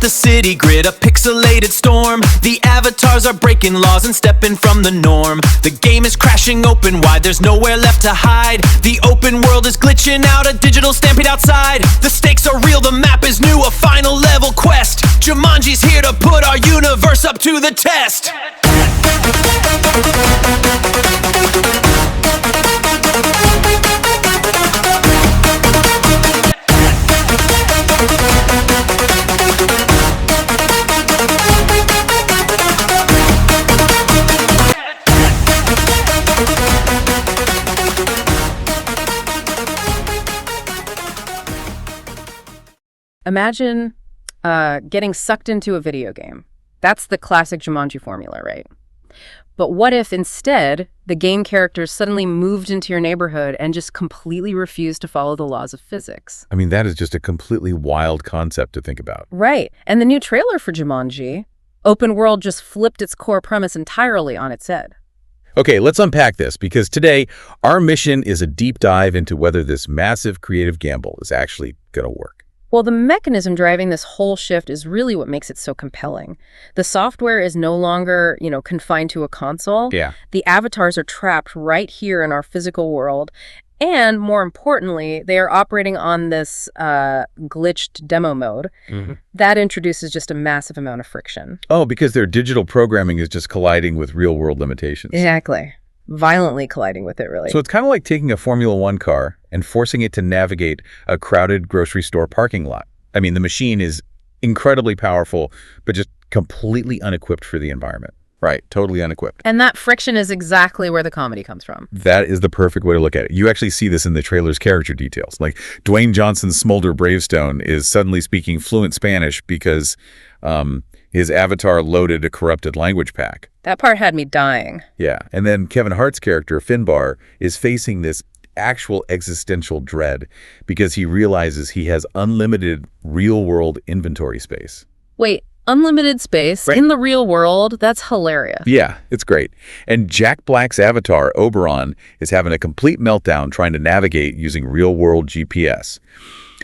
the city grid, a pixelated storm. The avatars are breaking laws and stepping from the norm. The game is crashing open wide, there's nowhere left to hide. The open world is glitching out, a digital stampede outside. The stakes are real, the map is new, a final level quest. Jumanji's here to put our universe up to the test. Imagine getting sucked into a video game. That's the classic Jumanji formula, right? But what if instead the game characters suddenly moved into your neighborhood and just completely refused to follow the laws of physics? I mean, that is just a completely wild concept to think about. Right. And the new trailer for Jumanji, open world, just flipped its core premise entirely on its head. Okay, let's unpack this, because today our mission is a deep dive into whether this massive creative gamble is actually going to work. Well, the mechanism driving this whole shift is really what makes it so compelling. The software is no longer, confined to a console. Yeah. The avatars are trapped right here in our physical world. And more importantly, they are operating on this glitched demo mode. Mm-hmm. That introduces just a massive amount of friction. Oh, because their digital programming is just colliding with real-world limitations. Exactly. Violently colliding with it, really. So it's kind of like taking a Formula One car and forcing it to navigate a crowded grocery store parking lot. I mean, the machine is incredibly powerful, but just completely unequipped for the environment. Right, totally unequipped. And that friction is exactly where the comedy comes from. That is the perfect way to look at it. You actually see this in the trailer's character details. Like Dwayne Johnson's Smolder Bravestone is suddenly speaking fluent Spanish because his avatar loaded a corrupted language pack. That part had me dying. Yeah, and then Kevin Hart's character, Finbar, is facing this actual existential dread because he realizes he has unlimited real-world inventory space. Wait, unlimited space in the real world? That's hilarious. Yeah, it's great. And Jack Black's avatar, Oberon, is having a complete meltdown trying to navigate using real-world GPS.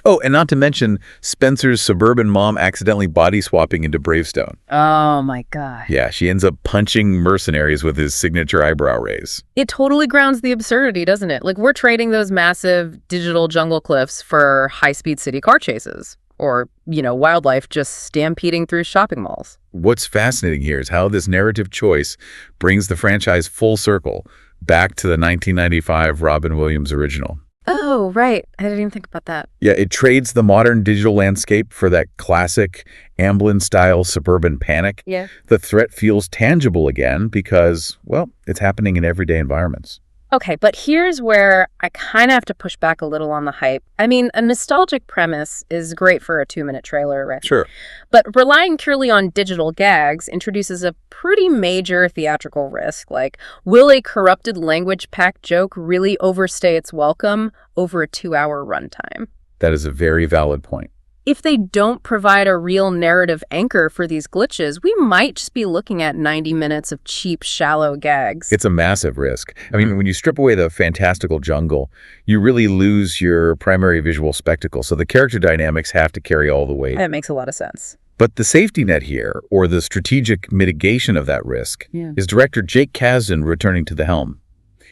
Oh, and not to mention Spencer's suburban mom accidentally body swapping into Bravestone. Oh my God. Yeah, she ends up punching mercenaries with his signature eyebrow raise. It totally grounds the absurdity, doesn't it? Like, we're trading those massive digital jungle cliffs for high-speed city car chases. Or, wildlife just stampeding through shopping malls. What's fascinating here is how this narrative choice brings the franchise full circle back to the 1995 Robin Williams original. Oh, right. I didn't even think about that. Yeah, it trades the modern digital landscape for that classic Amblin-style suburban panic. Yeah. The threat feels tangible again because, well, it's happening in everyday environments. Okay, but here's where I kind of have to push back a little on the hype. I mean, a nostalgic premise is great for a 2-minute trailer, right? Sure. But relying purely on digital gags introduces a pretty major theatrical risk. Like, will a corrupted language pack joke really overstay its welcome over a 2-hour runtime? That is a very valid point. If they don't provide a real narrative anchor for these glitches, we might just be looking at 90 minutes of cheap, shallow gags. It's a massive risk. I mean, when you strip away the fantastical jungle, you really lose your primary visual spectacle. So the character dynamics have to carry all the weight. That makes a lot of sense. But the safety net here, or the strategic mitigation of that risk, is director Jake Kasdan returning to the helm.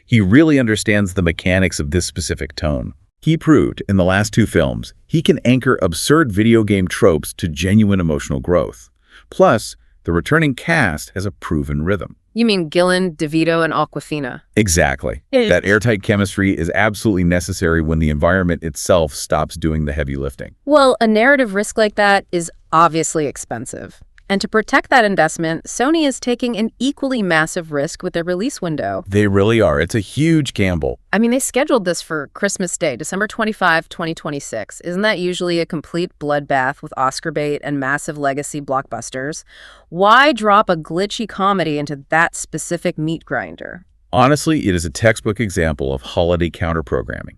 He really understands the mechanics of this specific tone. He proved in the last 2 films he can anchor absurd video game tropes to genuine emotional growth. Plus, the returning cast has a proven rhythm. You mean Gillen, DeVito, and Awkwafina? Exactly. That airtight chemistry is absolutely necessary when the environment itself stops doing the heavy lifting. Well, a narrative risk like that is obviously expensive. And to protect that investment, Sony is taking an equally massive risk with their release window. They really are. It's a huge gamble. I mean, they scheduled this for Christmas Day, December 25, 2026. Isn't that usually a complete bloodbath with Oscar bait and massive legacy blockbusters? Why drop a glitchy comedy into that specific meat grinder? Honestly, it is a textbook example of holiday counter-programming.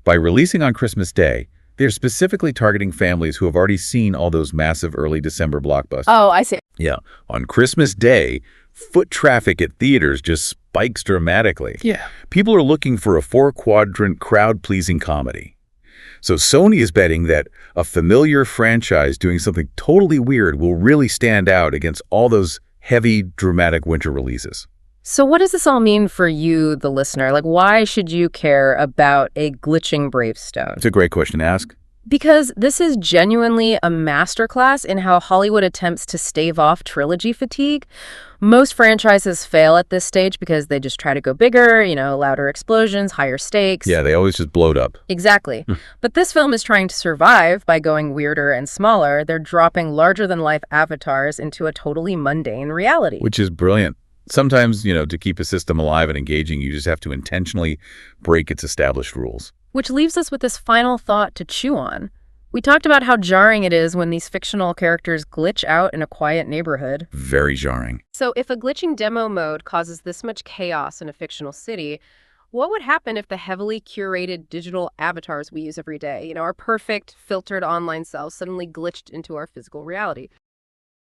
By releasing on Christmas Day, they're specifically targeting families who have already seen all those massive early December blockbusters. Oh, I see. Yeah. On Christmas Day, foot traffic at theaters just spikes dramatically. Yeah. People are looking for a 4-quadrant crowd-pleasing comedy. So Sony is betting that a familiar franchise doing something totally weird will really stand out against all those heavy, dramatic winter releases. So what does this all mean for you, the listener? Like, why should you care about a glitching Bravestone? It's a great question to ask. Because this is genuinely a masterclass in how Hollywood attempts to stave off trilogy fatigue. Most franchises fail at this stage because they just try to go bigger, louder explosions, higher stakes. Yeah, they always just blow it up. Exactly. But this film is trying to survive by going weirder and smaller. They're dropping larger-than-life avatars into a totally mundane reality. Which is brilliant. Sometimes, to keep a system alive and engaging, you just have to intentionally break its established rules. Which leaves us with this final thought to chew on. We talked about how jarring it is when these fictional characters glitch out in a quiet neighborhood. Very jarring. So if a glitching demo mode causes this much chaos in a fictional city, what would happen if the heavily curated digital avatars we use every day, our perfect, filtered online selves suddenly glitched into our physical reality?